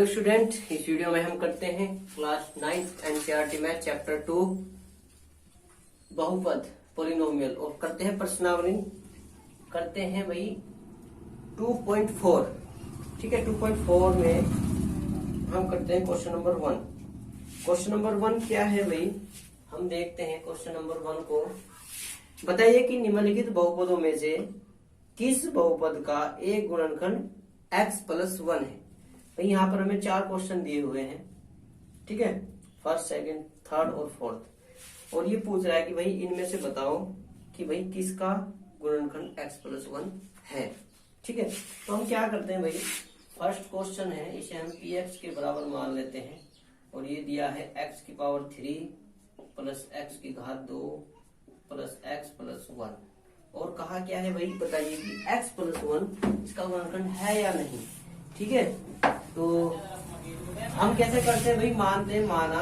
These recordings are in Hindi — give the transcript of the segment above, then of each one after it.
हेलो स्टूडेंट, इस वीडियो में हम करते हैं क्लास 9 एनसीईआरटी मैथ चैप्टर 2 बहुपद पोलिनोमियल और करते हैं प्रश्नावली। करते हैं भाई 2.4। ठीक है, 2.4 में हम करते हैं क्वेश्चन नंबर 1। क्वेश्चन नंबर 1 क्या है भाई, हम देखते हैं क्वेश्चन नंबर 1 को। बताइए कि निम्नलिखित बहुपदों में से किस बहुपद का एक गुणनखंड x+1 है। भाई यहाँ पर हमें 4 क्वेश्चन दिए हुए हैं। ठीक है, फर्स्ट, सेकंड, थर्ड और फोर्थ। और ये पूछ रहा है कि भाई इनमें से बताओ कि भाई किसका गुणनखंड x+1 है। ठीक है, तो हम क्या करते हैं भाई, फर्स्ट क्वेश्चन है, इसे हम px के बराबर मान लेते हैं। और ये दिया है x⁻³ plus x⁻² plus x+1। और कहा क्या है भाई, बताइए कि x+1 इसका गुणनखंड है या नहीं। ठीक है, तो हम कैसे करते हैं भाई, मानते हैं माना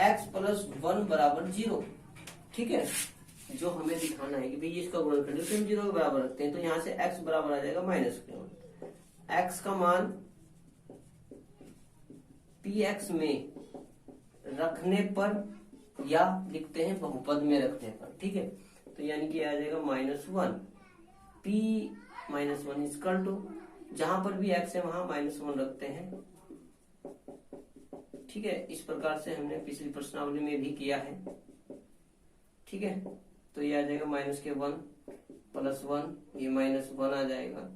x+1 बराबर 0। ठीक है, जो हमें दिखाना है कि भाई इसका गुणनखंड है, हम 0 के बराबर रखते हैं। तो यहाँ से x बराबर आ जाएगा -1। x का मान px में रखने पर या लिखते हैं बहुपद में रखने पर। ठीक है, तो यानी कि आ जाएगा -1 p-1 इक्वल टू, जहां पर भी x है वहां -1 रखते हैं। ठीक है, इस प्रकार से हमने पिछली प्रश्नावली में भी किया है। ठीक है, तो ये आ जाएगा -1 +1, ये -1 आ जाएगा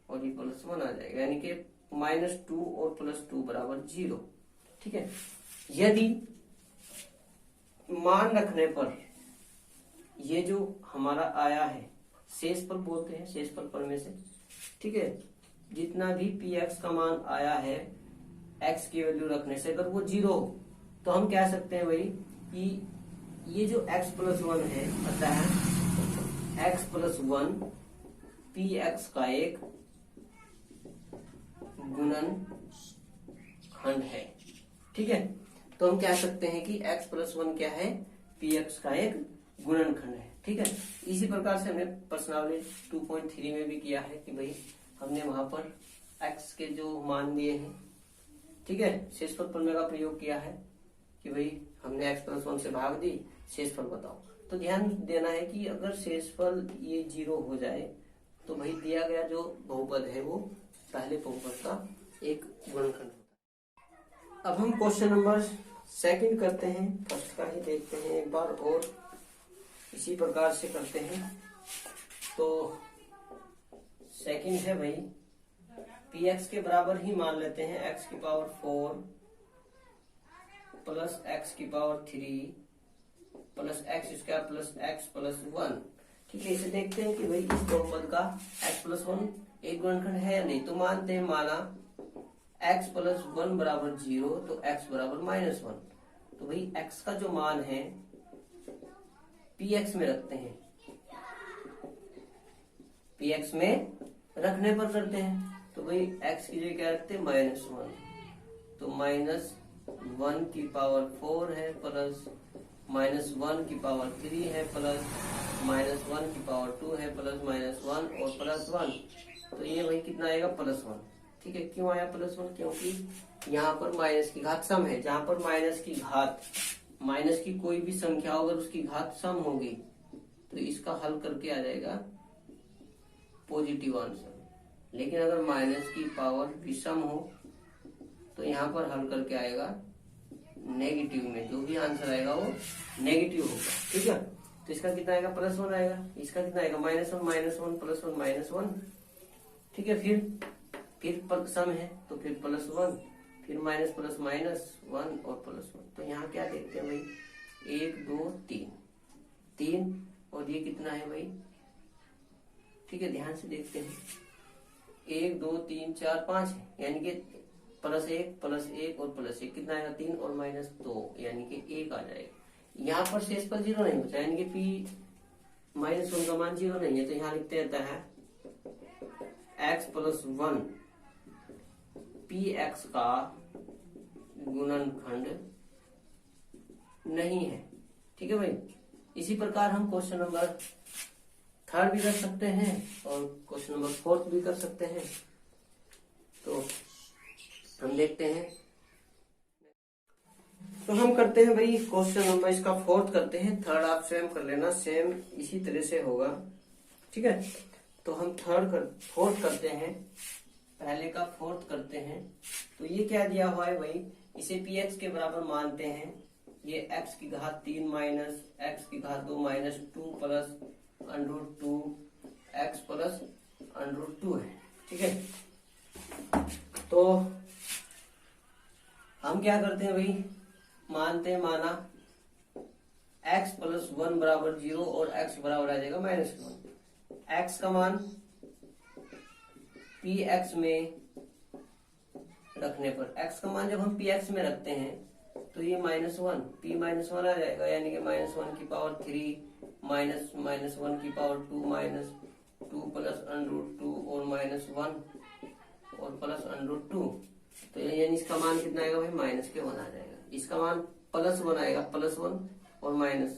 और ये +1 आ जाएगा, यानी कि -2 और +2 बराबर 0। ठीक है, यदि मान रखने पर ये जो हमारा आया है, शेषफल बोलते हैं, शेषफल में से, ठीक है, जितना भी px का मान आया है x की वैल्यू रखने से, अगर वो 0 हो तो हम कह सकते हैं भाई कि ये जो x+1 है, पता है x+1 px का एक गुणनखंड है। ठीक है, तो हम कह सकते हैं कि x+1 क्या है, px का एक गुणनखंड है। ठीक है, इसी प्रकार से हमने प्रश्नावली 2.3 में भी किया है कि भाई हमने वहां पर x के जो मान दिए हैं, ठीक है, शेषफल प्रमेय का प्रयोग किया है कि भाई हमने x+1 से भाग दी, शेषफल बताओ। तो ध्यान देना है कि अगर शेषफल ये 0 हो जाए तो भाई दिया गया जो बहुपद है वो पहले बहुपद का एक गुणनखंड होता है। अब हम क्वेश्चन नंबर 2 करते हैं, फर्स्ट का ही देखते हैं एक बार और इसी प्रकार से करते हैं। तो सेकंड है भाई, px के बराबर ही मान लेते हैं x⁴ plus x⁻³ plus x² plus x+1। ठीक है, इसे देखते हैं कि भाई इस बहुपद का x+1 एक गुणनखंड है या नहीं। तो मानते हैं माना x+1 बराबर 0 तो x बराबर -1। तो भाई x का जो मान है px में रखते हैं, px में रखने पर करते हैं। तो भाई x की जगह क्या रखते हैं, -1। तो -1⁴ है प्लस -1�3 है प्लस -1⁴ है प्लस -1 और +1। तो ये भाई कितना आएगा, +1। ठीक है, क्यों आया +1, क्योंकि यहाँ पर माइनस की घात सम है। जहां पर माइनस की कोई भी संख्या अगर उसकी घात सम होगी तो इसका हल करके आ जाएगा पॉजिटिव आंसर। लेकिन अगर माइनस की पावर विषम हो तो यहाँ पर हल करके आएगा नेगेटिव में, जो भी आंसर आएगा वो नेगेटिव होगा। ठीक है, तो इसका कितना आएगा, +1 आएगा। इसका कितना आएगा, -1 +1 ठीक है, फिर सम है तो फिर +1, फिर माइनस प्लस -1 और +1। तो यहाँ क्या देखते हैं भाई, 1 2 3 और ये कितना है भाई। ठीक है, ध्यान से देखते हैं, 1 2 3 4 5 है, यानी कि +1 और +1 कितना आएगा, 3 और -2 यानी कि 1 आ जाएगा। यहाँ पर शेषफल 0 नहीं बचा, यानी कि p-1 का मान 0 नहीं है। तो यहाँ लिखते रहता है x+1 px का गुणनखंड नहीं है। ठीक है भाई, इसी प्रकार हम क्वेश्चन नंबर 3 भी कर सकते हैं और क्वेश्चन नंबर 4 भी कर सकते हैं। तो हम देखते हैं। तो हम करते हैं भाई क्वेश्चन नंबर, इसका फोर्थ करते हैं। थर्ड आप सेम कर लेना, सेम इसी तरह से होगा, ठीक है। तो हम फोर्थ करते हैं, पहले का फोर्थ करते हैं। तो ये क्या दिया हुआ है भाई, इसे पी एक्स के बराबर मानते हैं। ये एक्स की घात 3 माइनस एक्स की घात 2 माइनस 2 प्लस √2 एक्स प्लस √2 है, ठीक है। तो हम क्या करते हैं भाई, मानते हैं माना x प्लस 1 बराबर 0 और x बराबर आ जाएगा -1। x का मान पी एक्स में रखने पर, x का मान जब हम पी एक्स में रखते हैं तो ये -1 p -1 आ जाएगा, यानी कि -1 की पावर 3 माइनस -1 की पावर 2 माइनस 2 प्लस √2 और -1 और प्लस √2। तो यानी इसका मान कितना आएगा भाई, -1 आ जाएगा। इसका मान +1 आएगा, +1 और माइनस,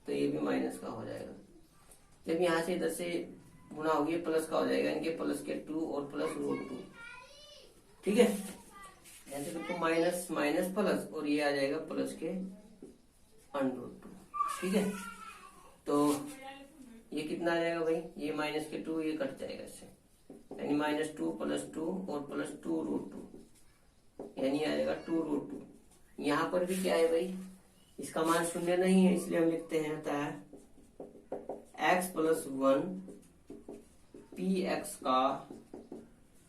तो ये भी माइनस का हो जाएगा। जब यहाँ से इधर से गुणा होगी प्लस का हो जाएगा, यानी कि प्लस के 2 और प्लस √2, ठीक है। ऐसे देखो माइनस माइनस प्लस, और ये आ जाएगा प्लस के √2, ठीक है। तो ये कितना आ जाएगा भाई, ये -2 ये कट जाएगा इससे, यानी -2 + 2 और प्लस 2√2, यानी आ जाएगा 2√2। यहाँ पर भी क्या है भाई, इसका मान 0 नहीं है, इसलिए हम लिखते हैं x प्लस 1 पी एक्स का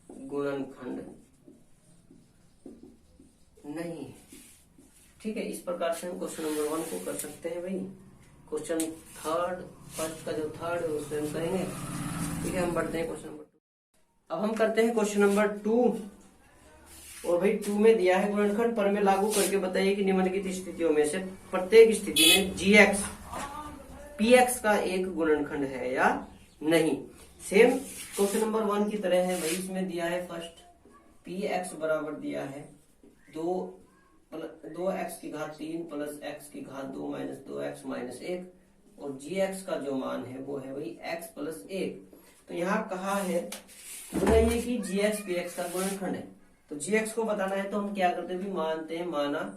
गुणनखंड नहीं है, ठीक है। इस प्रकार से हम क्वेश्चन नंबर 1 को कर सकते हैं भाई। क्वेश्चन फर्स्ट का जो थर्ड है उसमें हम करेंगे, ठीक है। हम बढ़ते हैं क्वेश्चन नंबर 2। अब हम करते हैं क्वेश्चन नंबर 2, और भाई 2 में दिया है गुणनखंड पर में लागू करके बताइए कि निम्नलिखित स्थितियों में से प्रत्येक स्थिति में gx px का एक गुणनखंड है या नहीं। सेम क्वेश्चन नंबर 1 की तरह है भाई, इसमें दिया है फर्स्ट px बराबर दिया है 2x की घात 3 प्लस x की घात 2 माइनस 2x माइनस 1, और gx का जो मान है वो है भाई x प्लस 1। तो यहाँ कहा है बताइए कि gx px का गुणनखंड है। तो gx को बताना है तो हम क्या करते हैं, भी मानते हैं माना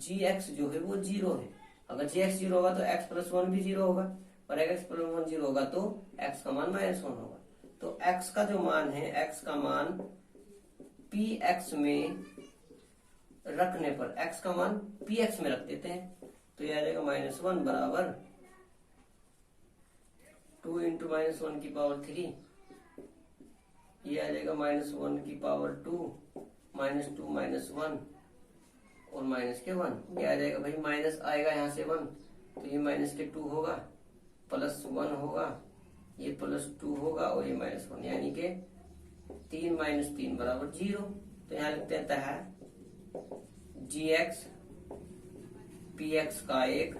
gx जो है वो 0 है। अगर gx 0 होगा तो x प्लस 1 भी 0 होगा, और x प्लस 1 0 होगा तो x का मान -1 होगा। तो x का जो मान है, x का मान px में रखने पर, x का मान px में रख देते हैं, तो यह आ जाएगा -1 बराबर 2 × -1 की पावर 3, ये आ जाएगा -1 की पावर 2 -2 -1 और माइनस के 1, ये आ जाएगा भाई, माइनस आएगा यहाँ से 1, तो ये -2 होगा, प्लस 1 होगा, ये +2 होगा और ये -1, यानी कि 3 - 3 बराबर 0। तो यहाँ लिखते हैं gx px का एक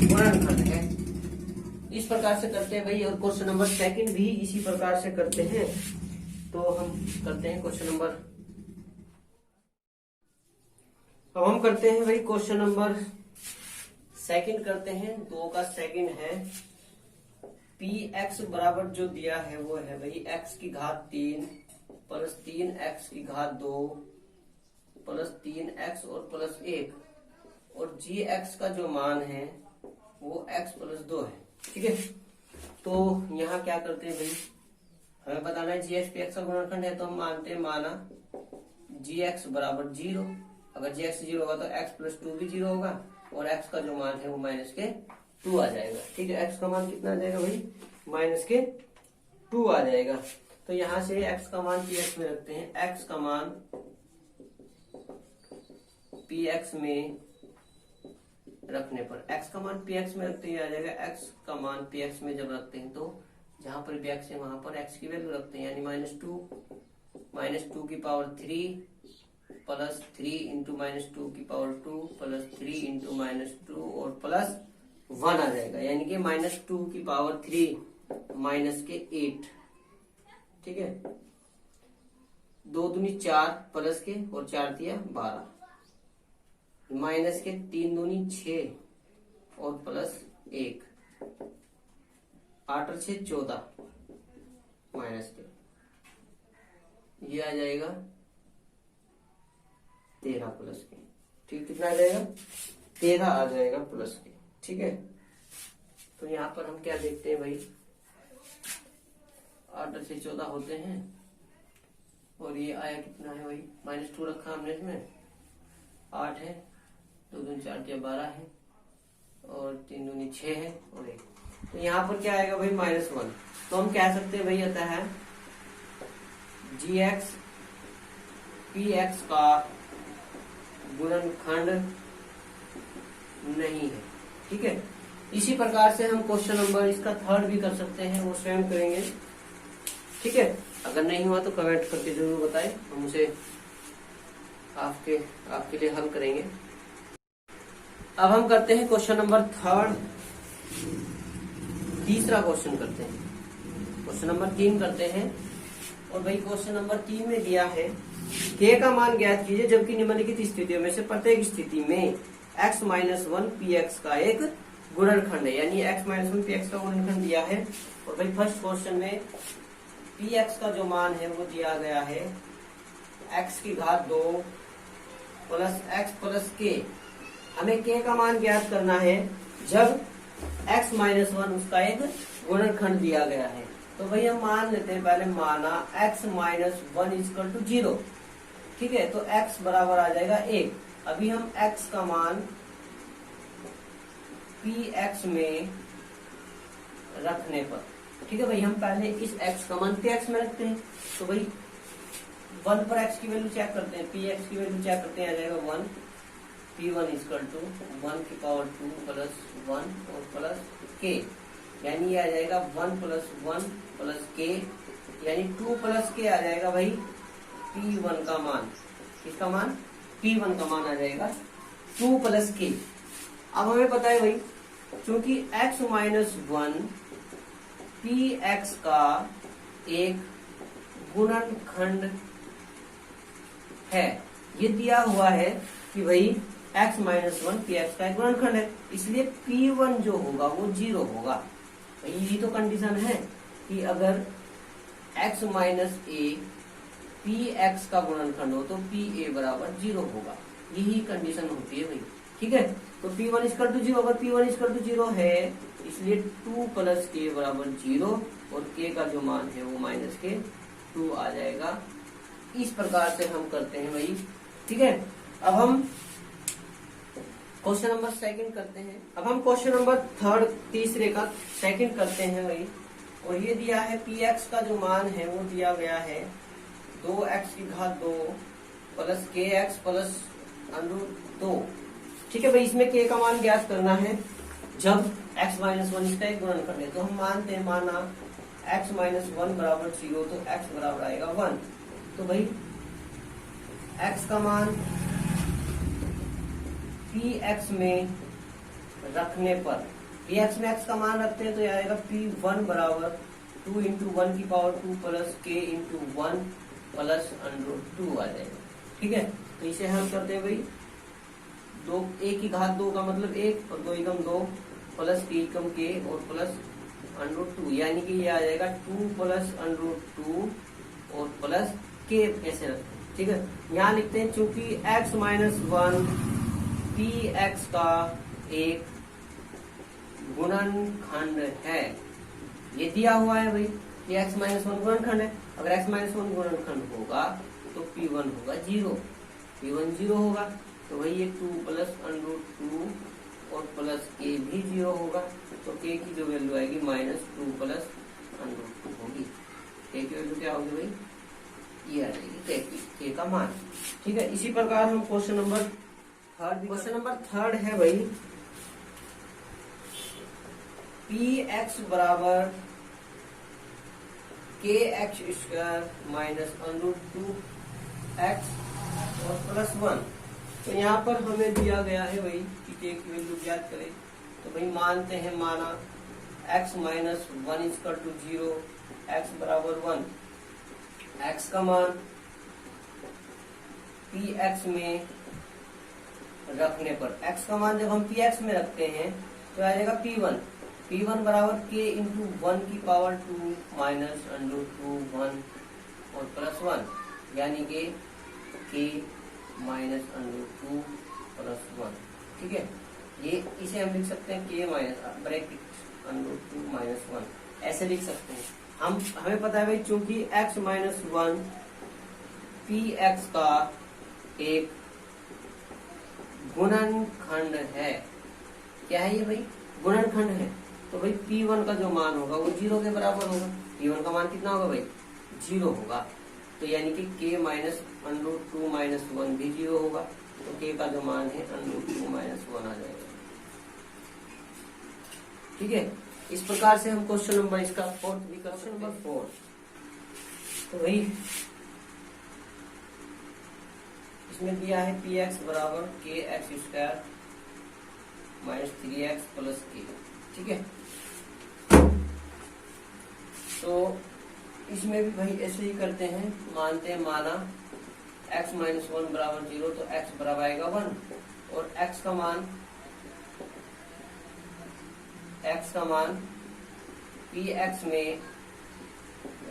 गुणनखंड है। इस प्रकार से करते हैं भाई, और क्वेश्चन नंबर 2 भी इसी प्रकार से करते हैं। तो हम करते हैं क्वेश्चन नंबर, अब हम करते हैं भाई क्वेश्चन नंबर 2 करते हैं। 2 का सेकंड है, px बराबर जो दिया है वो है भाई x की घात 3 प्लस 3x की घात 2 प्लस 3x और प्लस 1, और gx का जो मान है वो x प्लस 2 है, ठीक है। तो यहाँ क्या करते हैं भाई, हमें बताना है gx px का गुणनखंड है, तो हम मानते हैं माना gx बराबर 0। अगर gx 0 होगा तो x प्लस 2 भी 0 होगा, और x का जो मान है वो -2 आ जाएगा, ठीक है। x का मान कितना आ जाएगा भाई, -2 आ जाएगा। तो यहाँ से x का मान px में रखते हैं, x का मान px में रखने पर, x का मान px में रखते हैं आ जाएगा, x का मान px में जब रखते हैं तो जहां पर भी x है वहां पर x की वैल्यू रखते हैं, यानी -2 की पावर 3 प्लस 3 × -2 की पावर 2 प्लस 3 × -2 और प्लस 1 आ जाएगा, यानी कि -2 की पावर 3 माइनस के 8, ठीक है। 2 दूनी 4 प्लस के और 4 दिया 12, माइनस के 3 दूनी 6 और प्लस 1, 8 और 6 14, माइनस के, ये आ जाएगा 13 प्लस के। ठीक, कितना आ जाएगा? 13 आ जाएगा प्लस के। ठीक है, तो यहाँ पर हम क्या देखते हैं भाई, 8 से 14 होते हैं और ये आया कितना है भाई, -2 रखा हमने इसमें, 8 है, 2 दूनी 4 या 12 है और 3 दूनी 6 है और 1। तो यहाँ पर क्या आएगा भाई, -1। तो हम कह सकते हैं भाई अतः है gx px का गुणनखंड नहीं है। ठीक है, इसी प्रकार से हम क्वेश्चन नंबर इसका थर्ड भी कर सकते हैं, वो स्वयं करेंगे। ठीक है, अगर नहीं हुआ तो कमेंट करके जरूर बताएं, हम उसे आपके लिए हल करेंगे। अब हम करते हैं क्वेश्चन नंबर थर्ड, तीसरा क्वेश्चन करते हैं, क्वेश्चन नंबर 3 करते हैं। और भाई क्वेश्चन नंबर 3 में दिया है k का मान ज्ञात कीजिए जबकि निम्नलिखित स्थितियों में से प्रत्येक स्थिति में x - 1 px का एक गुणनखंड है, यानी x - 1 px का गुणनखंड दिया है। और भाई फर्स्ट क्वेश्चन में px का जो मान है वो दिया गया है x की घात 2 प्लस x प्लस k। हमें k का मान ज्ञात करना है जब x - 1 उसका एक गुणनखंड दिया गया है। तो भाई हम मान लेते हैं, पहले माना x - 1 इक्वल टू 0। ठीक है, तो x बराबर आ जाएगा 1। अभी हम x का मान px में रखने पर, ठीक है भाई, हम पहले इस x का मान px में रखते हैं। तो भाई 1 पर x की वैल्यू चेक करते हैं, px की वैल्यू चेक करते हैं, आ जाएगा 1। p1 इक्वल टू 1 की पावर 2 प्लस 1 और प्लस k, यानी ये आ जाएगा 1 प्लस 1 प्लस k, यानी 2 प्लस k आ जाएगा भाई p1 का मान। किसका मान? p1 का मान आ जाएगा 2 प्लस k। अब हमें पता है भाई, क्योंकि x - 1 px का एक गुणनखंड है, ये दिया हुआ है कि भाई x - 1 px का एक गुणनखंड है, इसलिए p1 जो होगा वो 0 होगा। यही तो कंडीशन है कि अगर x - a px का गुणनखंड हो तो pa बराबर 0 होगा, यही कंडीशन होती है भाई। ठीक है, तो p1 इक्वल टू 0, अगर p1 इक्वल टू 0 है इसलिए 2 प्लस k बराबर 0 और k का जो मान है वो -2 आ जाएगा। इस प्रकार से हम करते हैं भाई। ठीक है, अब हम क्वेश्चन नंबर सेकंड करते हैं। अब हम क्वेश्चन नंबर थर्ड, तीसरे का सेकंड करते हैं भाई। और ये दिया है px का जो मान है वो दिया गया है 2x की घात 2 प्लस kx प्लस √2। ठीक है भाई, इसमें k का मान ज्ञात करना है जब x - 1 इसका एक गुणनखंड है। तो हम मानते हैं, माना x - 1 बराबर 0, तो x बराबर आएगा 1। तो भाई x का मान px में रखने पर, px में x का मान रखते हैं तो यह आएगा p1 बराबर 2 इंटू 1 की power 2 plus k into 1 plus √2 आ जाएगा। ठीक है, तो इसे हम करते हैं भाई, 2 a की घात 2 का मतलब 1 और 2 एकम 2 प्लस k एकम k और प्लस √2, यानी कि ये आ जाएगा 2 प्लस √2 और प्लस k ऐसे रखते हैं। ठीक है, यहाँ लिखते हैं चूंकि x - 1 px का एक गुणनखंड है, ये दिया हुआ है भाई कि x - 1 गुणनखंड है। अगर x - 1 गुणनखंड होगा तो p1 होगा 0, p1 0 होगा। तो भाई ये 2 प्लस √2 और प्लस k भी 0 होगा। तो k की जो वैल्यू आएगी -2 प्लस √2 होगी। k की वैल्यू क्या होगी भाई, ये आ जाएगी k का मान। ठीक है, इसी प्रकार हम क्वेश्चन नंबर थर्ड है भाई, px बराबर kx स्क्वायर माइनस √2x और प्लस 1। तो यहाँ पर हमें दिया गया है भाई कि k की वैल्यू ज्ञात करें। तो भाई मानते हैं, माना x - 1 इक्वल टू 0, x बराबर 1, x का मान px में रखने पर, x का मान जब हम px में रखते हैं तो आ जाएगा p1। P1 बराबर k इंटू 1 की पावर 2 माइनस अंडर 2 1 और प्लस 1 यानी कि k माइनस अंडर 2 प्लस 1। ठीक है, ये इसे हम लिख सकते हैं k minus bracket under 2 minus 1 ऐसे लिख सकते हैं। हमें पता है भाई चूंकि x माइनस 1 px का एक गुणनखंड है। क्या है ये भाई? गुणनखंड है। तो भाई P1 का जो मान होगा वो 0 के बराबर होगा। P1 का मान कितना होगा भाई? 0 होगा। तो यानी कि k माइनस अंडर 2 माइनस 1 भी 0 होगा। तो k का जो मान है अंडर 2 माइनस 1 आ जाएगा। ठीक है, इस प्रकार से हम क्वेश्चन नंबर इसका फोर्थ भी कर सकते हैं। क्वेश्चन नंबर 4 तो भाई इसमें दिया है px बराबर kx square minus 3x plus k। ठीक है, तो इसमें भी भाई ऐसे ही करते हैं। मानते हैं माना x माइनस 1 बराबर 0 तो x बराबर आएगा 1 और x का मान px में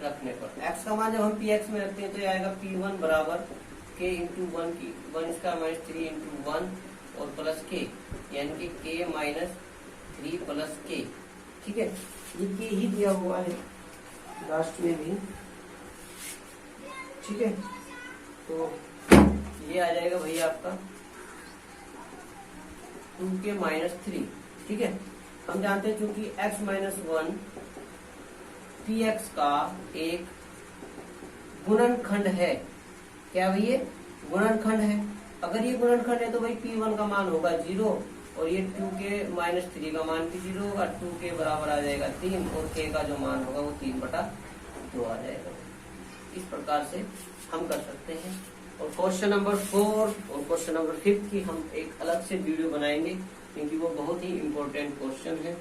रखने पर x का मान जब हम px में रखते हैं तो ये आएगा p1 बराबर k इंटू 1 की 1 स्क्वायर माइनस 3 इंटू 1 और प्लस k यानी कि k माइनस 3 प्लस k। ठीक है, ये k ही दिया हुआ है लास्ट में भी। ठीक है, तो ये आ जाएगा भाई आपका 2k माइनस 3। ठीक है, हम जानते हैं चूंकि x माइनस 1 px का एक गुणनखंड है। क्या भाई? ये गुणनखंड है। अगर ये गुणनखंड है तो भाई P1 का मान होगा 0 और ये 2k माइनस 3 का मान भी 0 होगा। 2k बराबर आ जाएगा 3 और k का जो मान होगा वो 3/2 आ जाएगा। इस प्रकार से हम कर सकते हैं। और क्वेश्चन नंबर 4 और क्वेश्चन नंबर 5 की हम एक अलग से वीडियो बनाएंगे क्योंकि वो बहुत ही इम्पोर्टेंट क्वेश्चन है,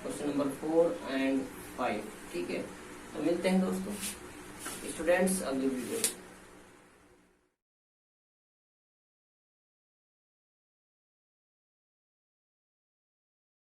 क्वेश्चन नंबर 4 एंड 5। ठीक है, तो मिलते हैं दोस्तों स्टूडेंट्स अगली वीडियो में।